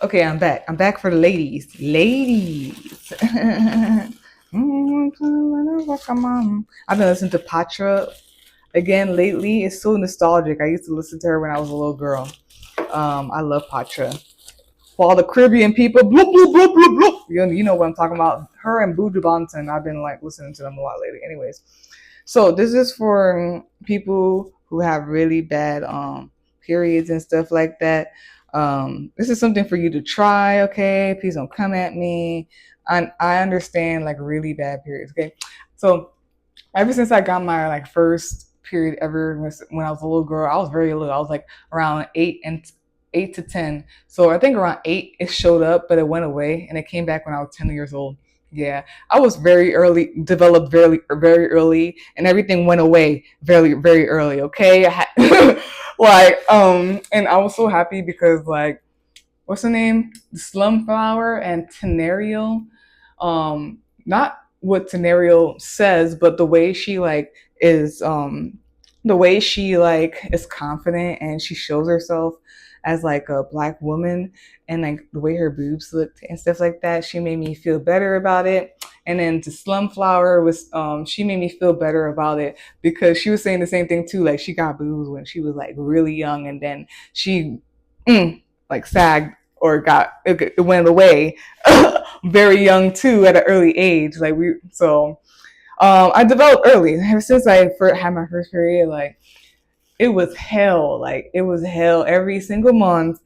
Okay, I'm back. I'm back for the ladies. Ladies. I've been listening to Patra again lately. It's so nostalgic. I used to listen to her when I was a little girl. I love Patra. For all the Caribbean people, bloop, bloop, bloop, bloop, bloop. You know what I'm talking about. Her and Buju Banton. I've been like listening to them a lot lately. Anyways, so this is for people who have really bad periods and stuff like that. This is something for you to try, okay? Please don't come at me. I understand like really bad periods, okay? So ever since I got my like first period ever when I was a little girl, I was very little. I was like around 8 to 10. So I think around 8 it showed up, but it went away and it came back when I was 10 years old. Yeah, I was very early, developed very early, and everything went away very early. Okay, and I was so happy because like, what's the name? Slumflower and Tenariel. Not what Tenariel says, but the way she like is the way she like is confident and she shows herself as like a black woman, and like the way her boobs looked and stuff like that, she made me feel better about it. And then to Slumflower was she made me feel better about it because she was saying the same thing too, like she got boobs when she was like really young, and then she like sagged or it went away very young too at an early age. Like I developed early. Ever since I first had my first period, like it was hell. Like it was hell every single month.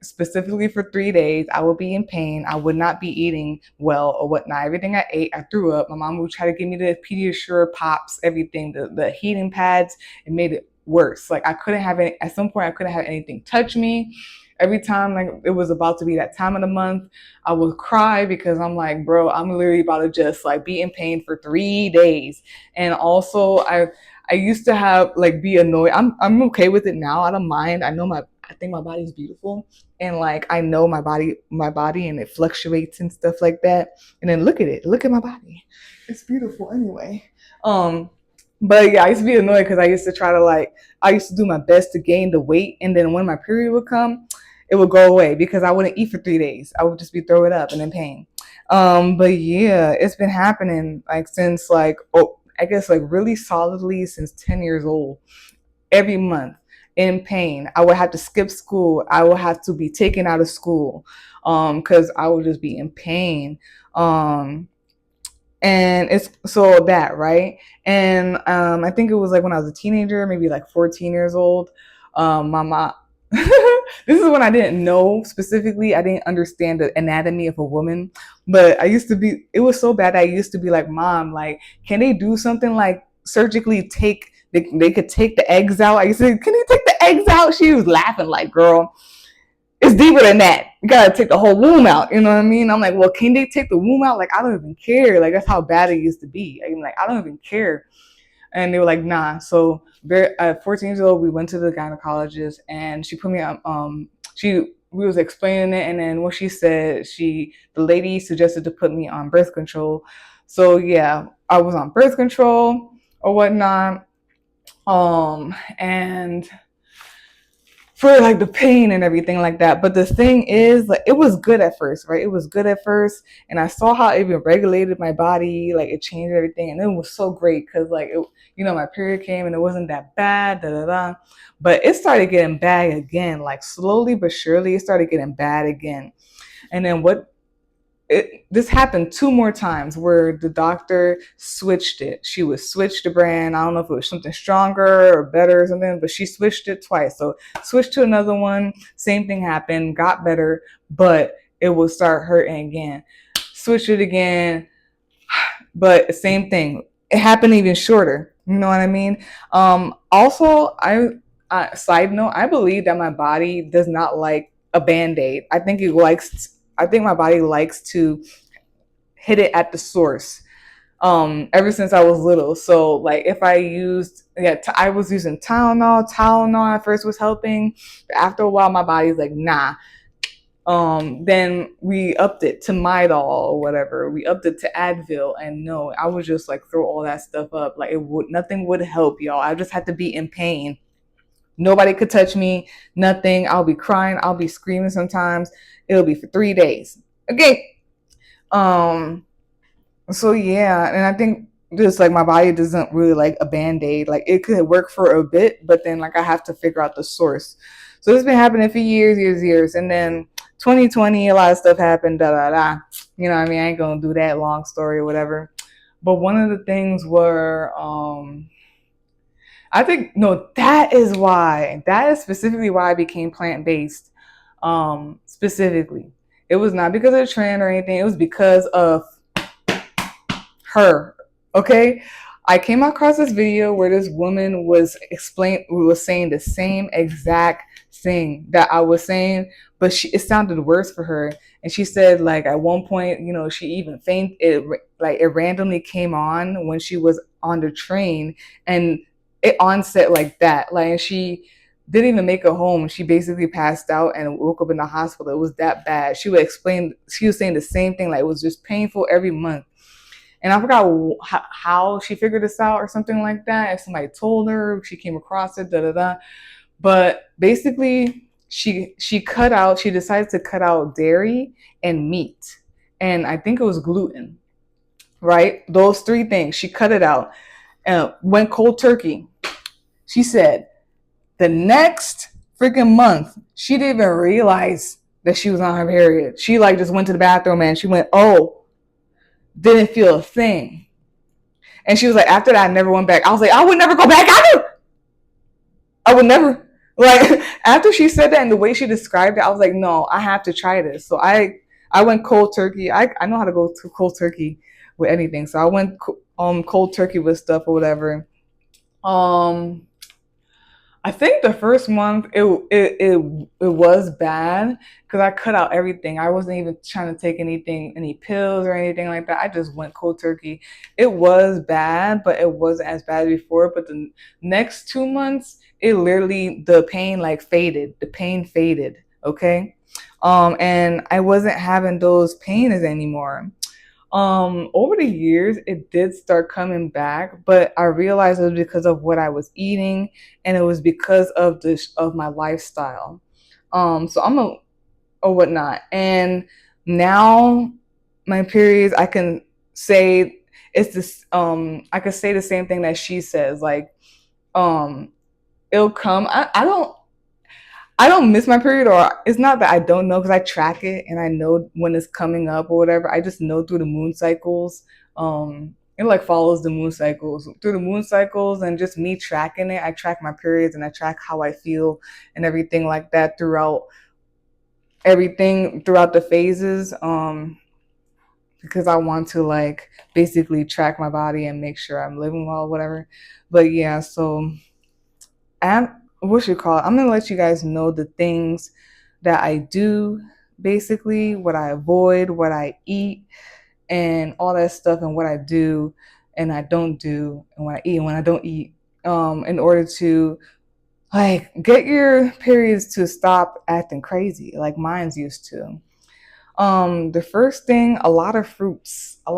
Specifically for 3 days, I would be in pain. I would not be eating well or whatnot. Everything I ate, I threw up. My mom would try to give me the Pediasure pops, everything, the heating pads. It made it worse. Like I couldn't have any. At some point, I couldn't have anything touch me. Every time like it was about to be that time of the month, I would cry because I'm like, bro, I'm literally about to just like be in pain for 3 days. And also, I used to have like be annoyed. I'm okay with it now. I don't mind. I think my body's beautiful, and like I know my body and it fluctuates and stuff like that. And then look at it. Look at my body. It's beautiful anyway. Um but yeah, I used to be annoyed because I used to try to like I used to do my best to gain the weight, and then when my period would come, it would go away because I wouldn't eat for 3 days. I would just be throwing up and in pain. But yeah, it's been happening like since like I guess like really solidly since 10 years old. Every month in pain. I would have to skip school. I would have to be taken out of school because I would just be in pain. Um, and it's so that, right? And I think it was like when I was a teenager, maybe like 14 years old. My mom. This is when I didn't know specifically. I didn't understand the anatomy of a woman, but I used to be. It was so bad. I used to be like, "Mom, like, can they do something like surgically take? They could take the eggs out." I used to say, "Can you take the eggs out?" She was laughing like, "Girl, it's deeper than that. You gotta take the whole womb out." You know what I mean? I'm like, well, can they take the womb out? Like, I don't even care. Like, that's how bad it used to be. I'm like, I don't even care. And they were like, nah. So at 14 years old, we went to the gynecologist, and she put me on. She we was explaining it, and then what she said, the lady suggested to put me on birth control. So yeah, I was on birth control or whatnot. And for like the pain and everything like that. But the thing is, like, it was good at first, right? It was good at first, and I saw how it even regulated my body, like it changed everything, and it was so great because, like, my period came and it wasn't that bad, da da da. But it started getting bad again, like slowly but surely, it started getting bad again. And then this happened two more times where the doctor switched it. She would switch the brand. I don't know if it was something stronger or better or something, but she switched it twice. So switched to another one. Same thing happened, got better, but it would start hurting again. Switched it again, but same thing. It happened even shorter. You know what I mean? Also, side note, I believe that my body does not like a band-aid. I think my body likes to hit it at the source. Ever since I was little. So like if I used, I was using Tylenol. Tylenol at first was helping, but after a while my body's like, nah. Then we upped it to Midol or whatever. We upped it to Advil, and no, I would just like throw all that stuff up. Like nothing would help, y'all. I just had to be in pain Nobody could touch me, nothing. I'll be crying, I'll be screaming sometimes. It'll be for 3 days. Okay. Um, so yeah, and I think just like my body doesn't really like a band-aid. Like it could work for a bit, but then like I have to figure out the source. So it's been happening for years, years, years. And then 2020, a lot of stuff happened, da da da. You know what I mean? I ain't gonna do that long story or whatever. But one of the things were I think no, that is why. That is specifically why I became plant-based. Specifically. It was not because of the trend or anything, it was because of her. Okay, I came across this video where this woman was saying the same exact thing that I was saying, but it sounded worse for her. And she said like at one point, you know, she even fainted. It randomly came on when she was on the train, and it onset like that. Like, and she didn't even make it home. She basically passed out and woke up in the hospital. It was that bad. She would explain. She was saying the same thing. Like it was just painful every month. And I forgot how she figured this out or something like that. If somebody told her, she came across it, da da da. But basically, she cut out. She decided to cut out dairy and meat, and I think it was gluten. Right, those three things. She cut it out and went cold turkey. She said the next freaking month, she didn't even realize that she was on her period. She like just went to the bathroom and she went, oh, didn't feel a thing. And she was like, after that, I never went back. I was like, I would never go back. I would never. Like after she said that and the way she described it, I was like, no, I have to try this. So I went cold turkey. I know how to go to cold turkey with anything. So I went cold turkey with stuff or whatever. Um I think the first month it was bad because I cut out everything. I wasn't even trying to take any pills or anything like that. I just went cold turkey. It was bad, but it wasn't as bad before. But the next 2 months, it literally the pain like faded. The pain faded. Okay, and I wasn't having those pains anymore. Over the years, it did start coming back, but I realized it was because of what I was eating, and it was because of my lifestyle. So I'm a or whatnot, and now my periods, I can say it's this. I could say the same thing that she says, like, um, it'll come. I don't miss my period, or it's not that I don't know because I track it and I know when it's coming up or whatever. I just know through the moon cycles. It like follows the moon cycles through the moon cycles, and just me tracking it. I track my periods and I track how I feel and everything like that throughout the phases. Because I want to like basically track my body and make sure I'm living well, whatever. But yeah, so what you call it? I'm gonna let you guys know the things that I do, basically what I avoid, what I eat, and all that stuff, and what I do and I don't do, and what I eat and when I don't eat, in order to like get your periods to stop acting crazy like mine's used to. The first thing, a lot of fruits and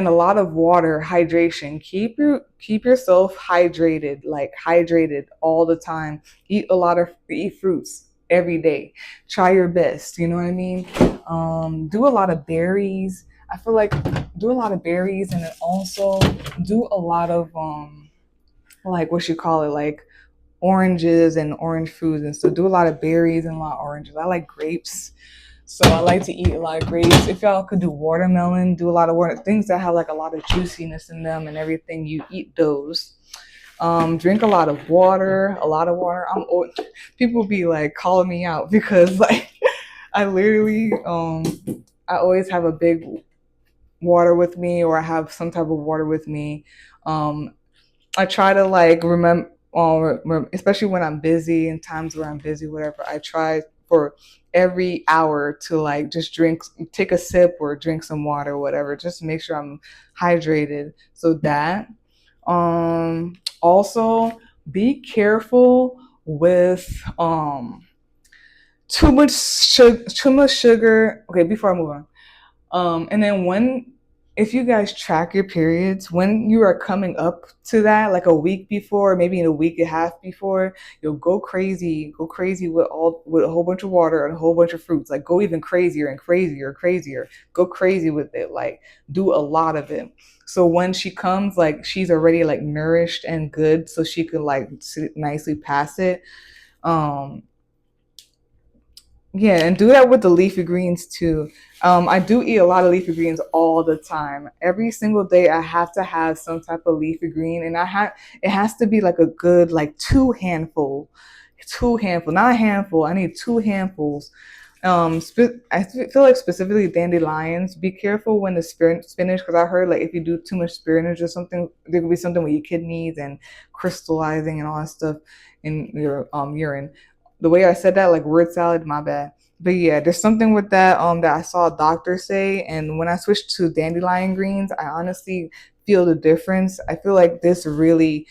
a lot of water, hydration. Keep yourself hydrated, like hydrated all the time. Eat fruits every day. Try your best, you know what I mean? Do a lot of berries. I feel like do a lot of berries, and then also do a lot of like what you call it, like oranges and orange foods and stuff. Do a lot of berries and a lot of oranges. I like grapes. So I like to eat a lot of grapes. If y'all could do watermelon, do a lot of water things that have like a lot of juiciness in them and everything. You eat those. Drink a lot of water. A lot of water. People be like calling me out because like I literally I always have a big water with me, or I have some type of water with me. I try to like remember, especially when I'm busy and times where I'm busy, whatever. I try for every hour to like just take a sip or drink some water, or whatever, just to make sure I'm hydrated. So that. Also, be careful with too much sugar. Okay, before I move on. And then when if you guys track your periods when you are coming up to that, like a week before, maybe in a week and a half before, you'll go crazy with all with a whole bunch of water and a whole bunch of fruits. Like go even crazier and crazier, crazier. Go crazy with it. Like do a lot of it. So when she comes, like she's already like nourished and good, so she could like sit nicely pass it. Um, yeah, and do that with the leafy greens too. I do eat a lot of leafy greens all the time. Every single day, I have to have some type of leafy green, and I have it has to be like a good like two handful, not a handful. I need two handfuls. I feel like specifically dandelions. Be careful when the spinach, because I heard like if you do too much spinach or something, there could be something with your kidneys and crystallizing and all that stuff in your urine. The way I said that, like word salad, my bad. But yeah, there's something with that that I saw a doctor say, and when I switched to dandelion greens, I honestly feel the difference. I feel like this really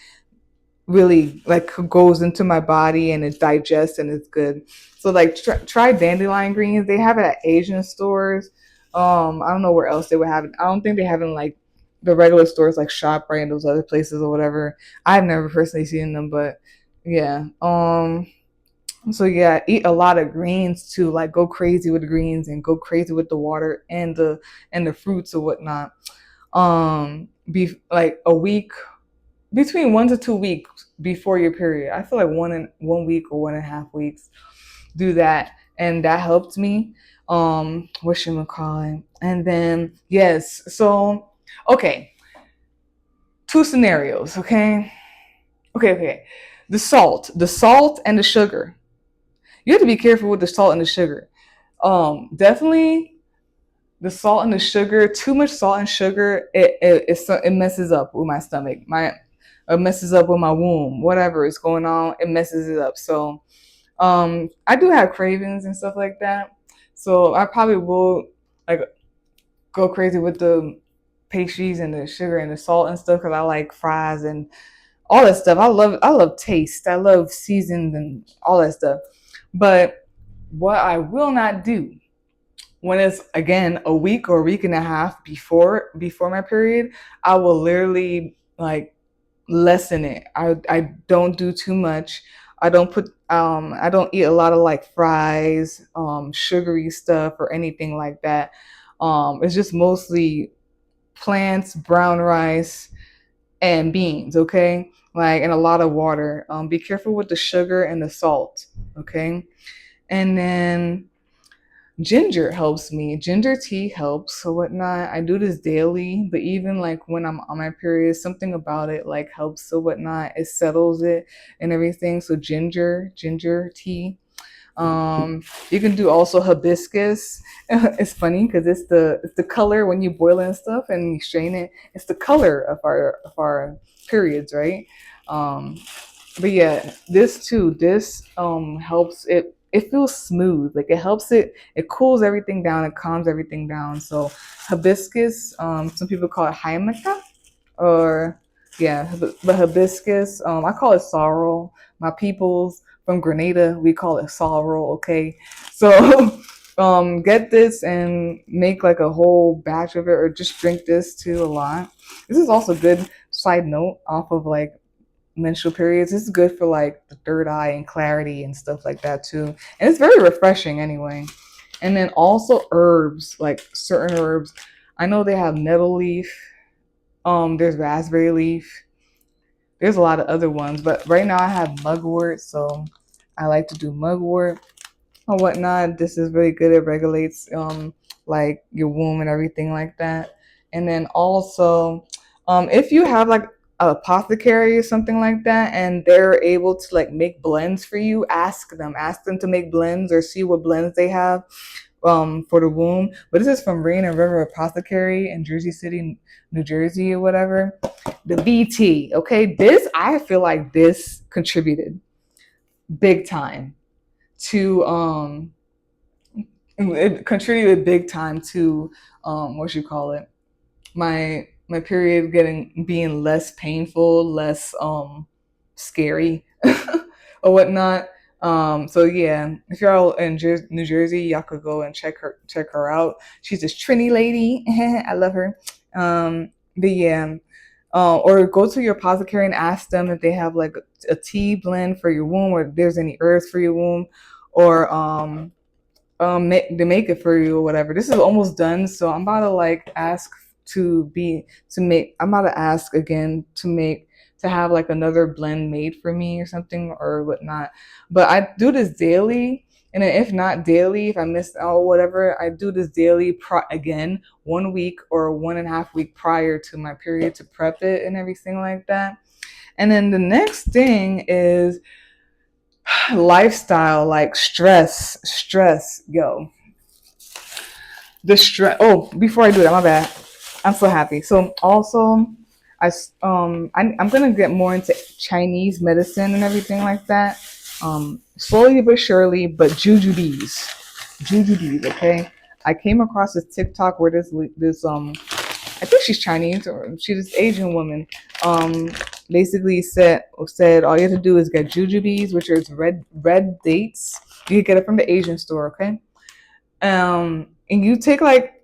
like goes into my body and it digests and it's good. So like try dandelion greens. They have it at Asian stores. I don't know where else they would have it. I don't think they have it in like the regular stores like ShopRite and those other places or whatever. I've never personally seen them, but yeah. So yeah, eat a lot of greens too. Like go crazy with the greens and go crazy with the water and the fruits or whatnot. Be like a week between 1 to 2 weeks before your period. I feel like 1 week or 1.5 weeks. Do that, and that helped me. What should I call it? And then yes, so okay, two scenarios. Okay. The salt and the sugar. You have to be careful with the salt and the sugar. Definitely the salt and the sugar. Too much salt and sugar, it messes up with my stomach. It messes up with my womb. Whatever is going on, it messes it up. So, I do have cravings and stuff like that. So I probably will like go crazy with the pastries and the sugar and the salt and stuff because I like fries and all that stuff. I love taste. I love seasons and all that stuff. But what I will not do when it's again a week or a week and a half before my period, I will literally like lessen it. I don't do too much. I don't eat a lot of like fries, sugary stuff or anything like that. It's just mostly plants, brown rice, and beans, okay? Like and a lot of water. Be careful with the sugar and the salt, okay? And then ginger helps me. Ginger tea helps or whatnot. I do this daily, but even like when I'm on my period, something about it like helps or whatnot. It settles it and everything. So ginger tea. You can do also hibiscus. It's funny because it's the color when you boil it and stuff and you strain it. It's the color of our periods, right? Um, but yeah, this too. This helps it. It feels smooth. Like it helps it. It cools everything down. It calms everything down. So hibiscus. Some people call it haimaka or yeah, but hibiscus. I call it sorrel. My peoples from Grenada, we call it sorrel. Okay, so get this and make like a whole batch of it, or just drink this too a lot. This is also good. Side note off of like menstrual periods. This is good for like the third eye and clarity and stuff like that too. And it's very refreshing anyway. And then also herbs, like certain herbs. I know they have nettle leaf, there's raspberry leaf. There's a lot of other ones, but right now I have mugwort, so I like to do mugwort or whatnot. This is really good. It regulates like your womb and everything like that. And then also, if you have like a apothecary or something like that, and they're able to like make blends for you, ask them to make blends or see what blends they have for the womb. But this is from Rain and River Apothecary in Jersey City, New Jersey, or whatever. The VT, okay, this I feel like this contributed big time to it contributed big time to what you call it, my period getting being less painful, less scary or whatnot. So yeah, if you're all in New Jersey, y'all could go and check her out. She's this Trini lady. I love her. But yeah, or go to your apothecary and ask them if they have like a tea blend for your womb, or if there's any herbs for your womb, or they make it for you or whatever. This is almost done, so I'm about to like ask to make. I'm about to ask again to have like another blend made for me or something or whatnot. But I do this daily, and then if not daily, if I miss out or whatever, I do this daily again 1 week or 1.5 week prior to my period to prep it and everything like that. And then the next thing is lifestyle, like stress, yo. The stress. Oh, before I do that, my bad. I'm so happy. So also, I'm gonna get more into Chinese medicine and everything like that. Slowly but surely, but jujubes. Okay, I came across this TikTok where this I think she's Chinese or she's this Asian woman. Basically said all you have to do is get jujubes, which are red dates. You can get it from the Asian store. Okay, and you take like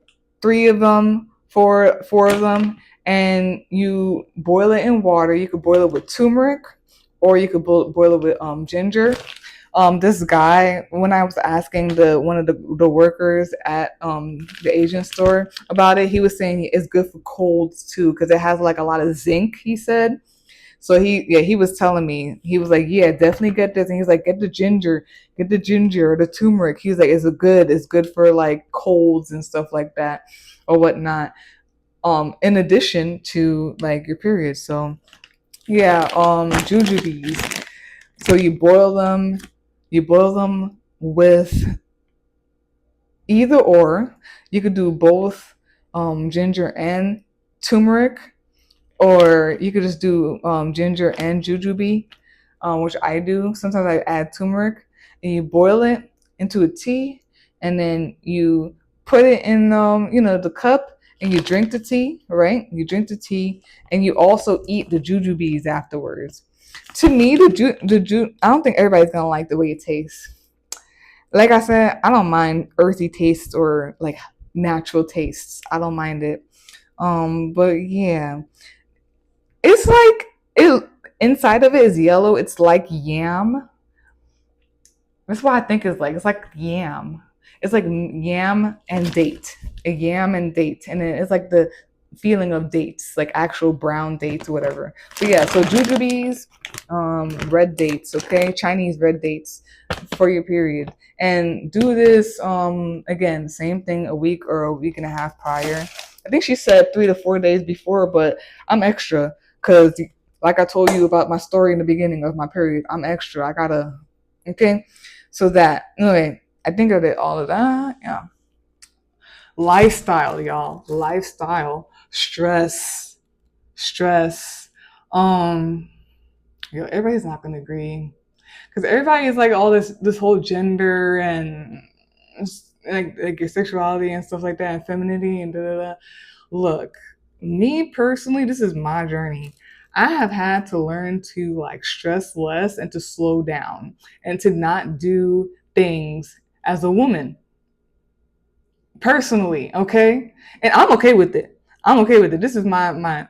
four of them, and you boil it in water. You could boil it with turmeric, or you could boil it with ginger. This guy, when I was asking one of the workers at the Asian store about it, he was saying it's good for colds too because it has like a lot of zinc. He said. So he was telling me, he was like, yeah, definitely get this. And he was like, get the ginger or the turmeric. He was like, it's good for like colds and stuff like that or whatnot. In addition to like your period. So yeah, jujubes. So you boil them with either or. You could do both ginger and turmeric, or you could just do ginger and jujube, which I do. Sometimes I add turmeric, and you boil it into a tea, and then you put it in the cup, and you drink the tea. Right? You drink the tea, and you also eat the jujubes afterwards. To me, I don't think everybody's gonna like the way it tastes. Like I said, I don't mind earthy tastes or like natural tastes. I don't mind it. But yeah, it's like it inside of it is yellow. It's like yam. That's why I think it's like yam. It's like yam and date, a yam and date, and then it's like the feeling of dates, like actual brown dates or whatever. But yeah, so jujubes, red dates, okay, Chinese red dates for your period, and do this again, same thing, a week or a week and a half prior. I think she said 3 to 4 days before, but I'm extra because, like I told you about my story in the beginning of my period, I'm extra. I gotta, okay. So that anyway, I think I did all of that. Yeah. Lifestyle, y'all. Lifestyle. Stress. Um, everybody's not gonna agree because everybody is like all this whole gender and like your sexuality and stuff like that, and femininity and da da da. Look, me personally, this is my journey. I have had to learn to like stress less and to slow down and to not do things as a woman personally, okay? And I'm okay with it. I'm okay with it. This is my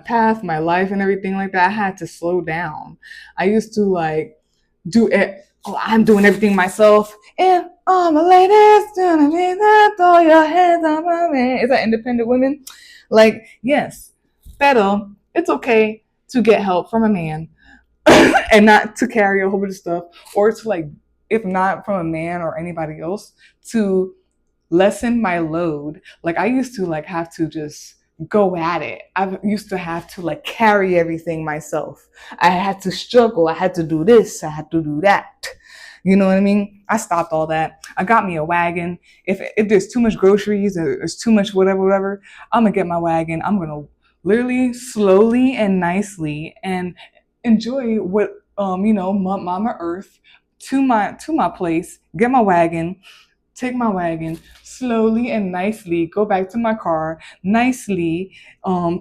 path, my life and everything like that. I had to slow down. I used to like do it. Oh, I'm doing everything myself. And all my ladies doing it, throw your hands up, man. Is that independent women? Like, yes, pero it's okay to get help from a man and not to carry a whole bunch of stuff, or to like, if not from a man or anybody else, to lessen my load. Like I used to like have to just go at it. I used to have to like carry everything myself. I had to struggle. I had to do this. I had to do that. You know what I mean? I stopped all that. I got me a wagon. If there's too much groceries or there's too much whatever, I'm gonna get my wagon. I'm gonna literally slowly and nicely and enjoy what Mama Earth to my place. Get my wagon, take my wagon slowly and nicely, go back to my car, nicely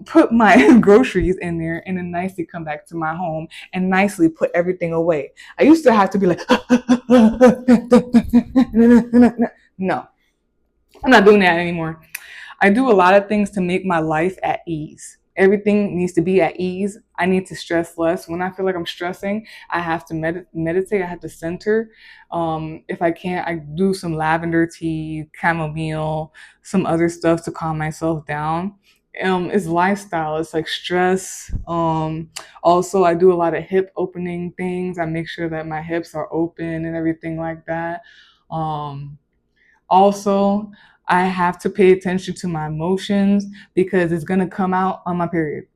put my groceries in there, and then nicely come back to my home and nicely put everything away. I used to have to be like, no, I'm not doing that anymore. I do a lot of things to make my life at ease. Everything needs to be at ease. I need to stress less. When I feel like I'm stressing, I have to meditate. I have to center. If I can't, I do some lavender tea, chamomile, some other stuff to calm myself down. It's lifestyle. It's like stress. Also, I do a lot of hip opening things. I make sure that my hips are open and everything like that. Um, Also, I have to pay attention to my emotions because it's gonna come out on my period.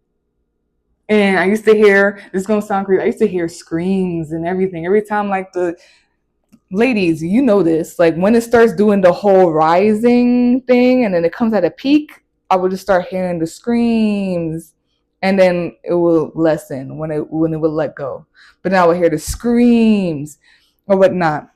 And I used to hear, this is gonna sound crazy, I used to hear screams and everything. Every time, like, the ladies, you know this, like when it starts doing the whole rising thing and then it comes at a peak, I would just start hearing the screams and then it will lessen when it would let go. But now I would hear the screams or whatnot.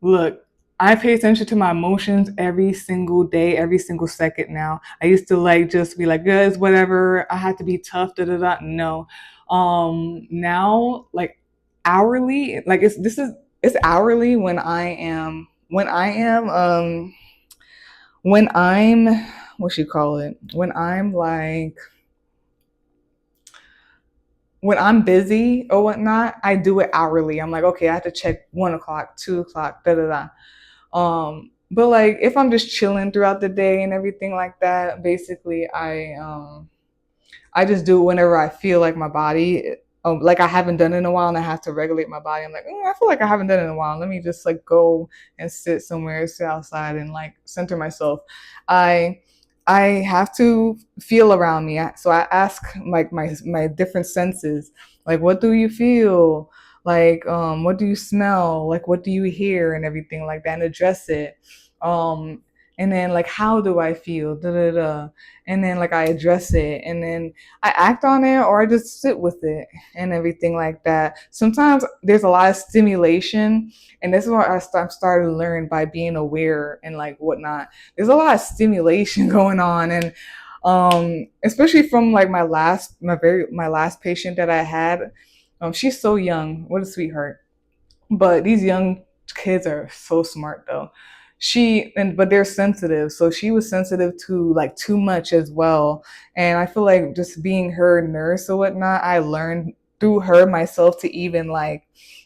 Look, I pay attention to my emotions every single day, every single second now. I used to like just be like, good, whatever. I had to be tough, da da da. No. Now like hourly, like it's hourly when I'm what you call it? When I'm busy or whatnot, I do it hourly. I'm like, okay, I have to check 1 o'clock, 2 o'clock, da da da. But like if I'm just chilling throughout the day and everything like that, basically I just do it whenever I feel like my body like I haven't done it in a while and I have to regulate my body. I'm like, I feel like I haven't done it in a while. Let me just like go and sit somewhere, sit outside and like center myself. I I have to feel around me. So I ask like my different senses, like what do you feel? Like what do you smell? Like what do you hear and everything like that and address it. Um and then like how do I feel? Da da da. And then like I address it and then I act on it or I just sit with it and everything like that. Sometimes there's a lot of stimulation and this is what started to learn by being aware and like whatnot. There's a lot of stimulation going on and especially from like my last patient that I had. She's so young. What a sweetheart. But these young kids are so smart though. But they're sensitive. So she was sensitive to like too much as well. And I feel like just being her nurse or whatnot, I learned through her myself to even like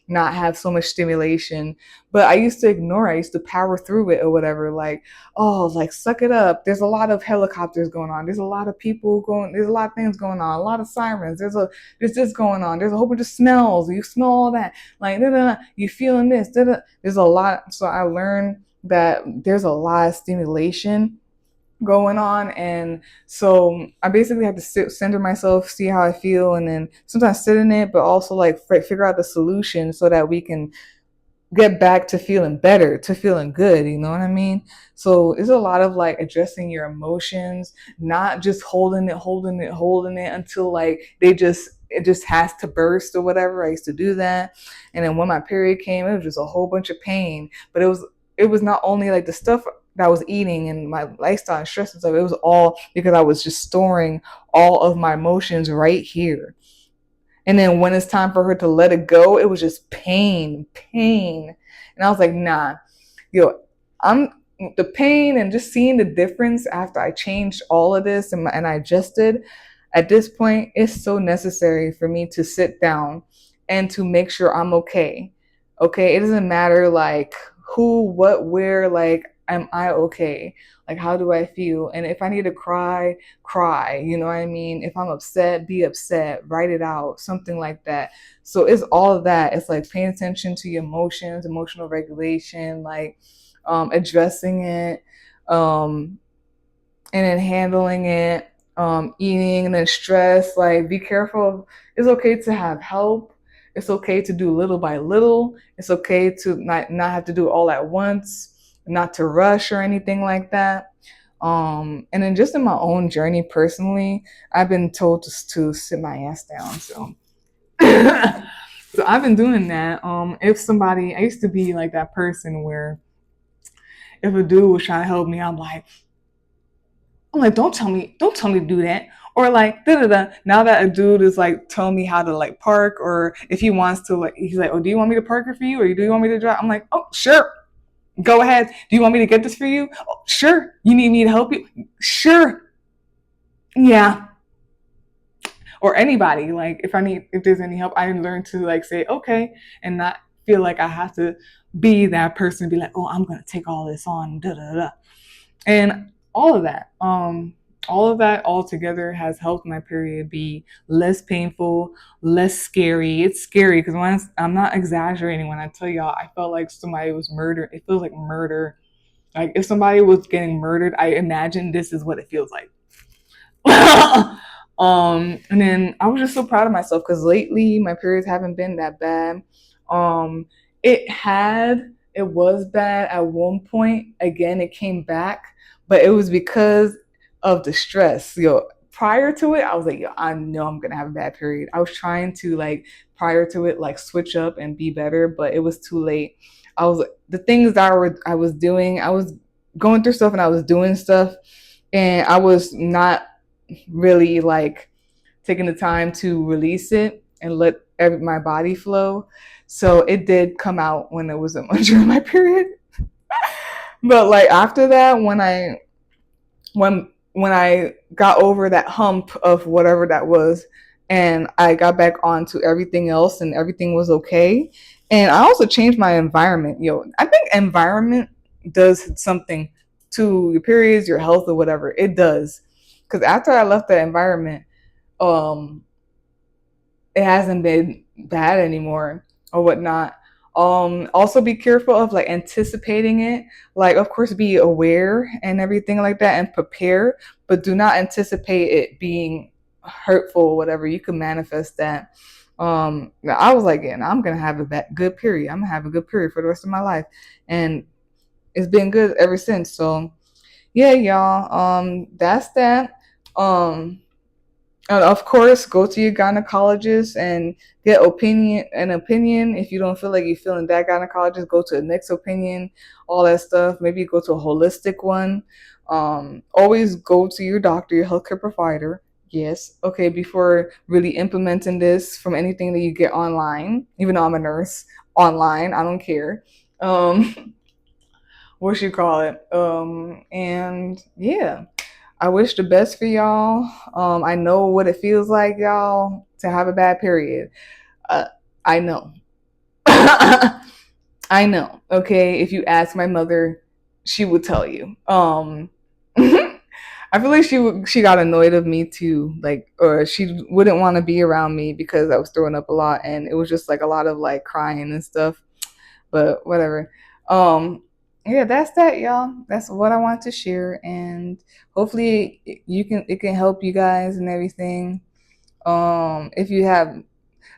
not have so much stimulation. But I used to ignore it. I used to power through it or whatever. Like, oh, like suck it up. There's a lot of helicopters going on. There's a lot of people going. There's a lot of things going on. A lot of sirens. There's this going on. There's a whole bunch of smells. You smell all that. Like, da, da, da, you feeling this. Da, da. There's a lot. So I learned that there's a lot of stimulation going on and so I basically have to center myself, see how I feel and then sometimes sit in it but also like figure out the solution so that we can get back to feeling better, to feeling good, you know what I mean? So it's a lot of like addressing your emotions, not just holding it until like it just has to burst or whatever. I used to do that. And then when my period came, it was just a whole bunch of pain. But it was not only like the stuff that I was eating and my lifestyle and stress and stuff, it was all because I was just storing all of my emotions right here. And then when it's time for her to let it go, it was just pain, pain. And I was like, nah, yo, I'm the pain and just seeing the difference after I changed all of this and I adjusted. At this point, it's so necessary for me to sit down and to make sure I'm okay. Okay, it doesn't matter like who, what, where, like, am I okay? Like, how do I feel? And if I need to cry, cry. You know what I mean? If I'm upset, be upset, write it out, something like that. So it's all of that. It's like paying attention to your emotions, emotional regulation, like addressing it, um, and then handling it, eating, and then stress. Like, be careful. It's okay to have help. It's okay to do little by little. It's okay to not have to do it all at once, not to rush or anything like that. And then just in my own journey personally, I've been told to sit my ass down. So, so I've been doing that. If somebody, I used to be like that person where if a dude was trying to help me, I'm like, don't tell me to do that. Or like, da da da. Now that a dude is like telling me how to like park, or if he wants to, like, he's like, oh, do you want me to park it for you, or do you want me to drive? I'm like, oh, sure. Go ahead. Do you want me to get this for you? Oh, sure. You need me to help you? Sure. Yeah. Or anybody. Like if there's any help, I learn to like say okay and not feel like I have to be that person. Be like, oh, I'm gonna take all this on. Da da da. And all of that all together has helped my period be less painful, less scary. It's scary because when I'm not exaggerating when I tell y'all I felt like somebody was murdered. It feels like murder. Like if somebody was getting murdered, I imagine this is what it feels like. And then I was just so proud of myself because lately my periods haven't been that bad. Um, it was bad at one point. Again, it came back, but it was because of the stress. Prior to it, I was like, yo, I know I'm gonna have a bad period. I was trying to like prior to it, like switch up and be better, but it was too late. The things that I was doing. I was going through stuff and I was doing stuff, and I was not really like taking the time to release it and let my body flow. So it did come out when it wasn't much during my period. But like after that, when I got over that hump of whatever that was, and I got back onto everything else, and everything was okay. And I also changed my environment. I think environment does something to your periods, your health, or whatever. It does. Because after I left that environment, um, it hasn't been bad anymore or whatnot. Also be careful of like anticipating it. Like, of course, be aware and everything like that and prepare, but do not anticipate it being hurtful or whatever. You can manifest that. I was like, yeah, I'm gonna have a good period. I'm gonna have a good period for the rest of my life, and it's been good ever since. So yeah, y'all. That's that. Um, and of course, go to your gynecologist and get an opinion. If you don't feel like you're feeling that gynecologist, go to the next opinion, all that stuff. Maybe go to a holistic one. Always go to your doctor, your healthcare provider. Yes, okay, before really implementing this from anything that you get online, even though I'm a nurse, online, I don't care. Um, what you call it? And yeah, I wish the best for y'all. I know what it feels like, y'all, to have a bad period. Uh, I know. I know. Okay, if you ask my mother, she would tell you. I feel like she got annoyed of me too, like, or she wouldn't want to be around me because I was throwing up a lot, and it was just like a lot of like crying and stuff. But whatever. Um, yeah, that's that, y'all. That's what I want to share, and hopefully it can help you guys and everything. If you have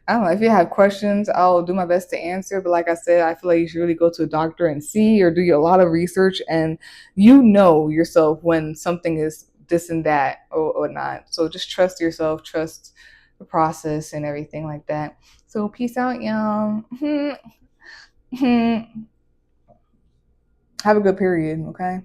I don't know if you have questions, I'll do my best to answer. But like I said, I feel like you should really go to a doctor and see or do a lot of research, and you know yourself when something is this and that or not. So just trust yourself, trust the process and everything like that. So peace out, y'all. Have a good period, okay?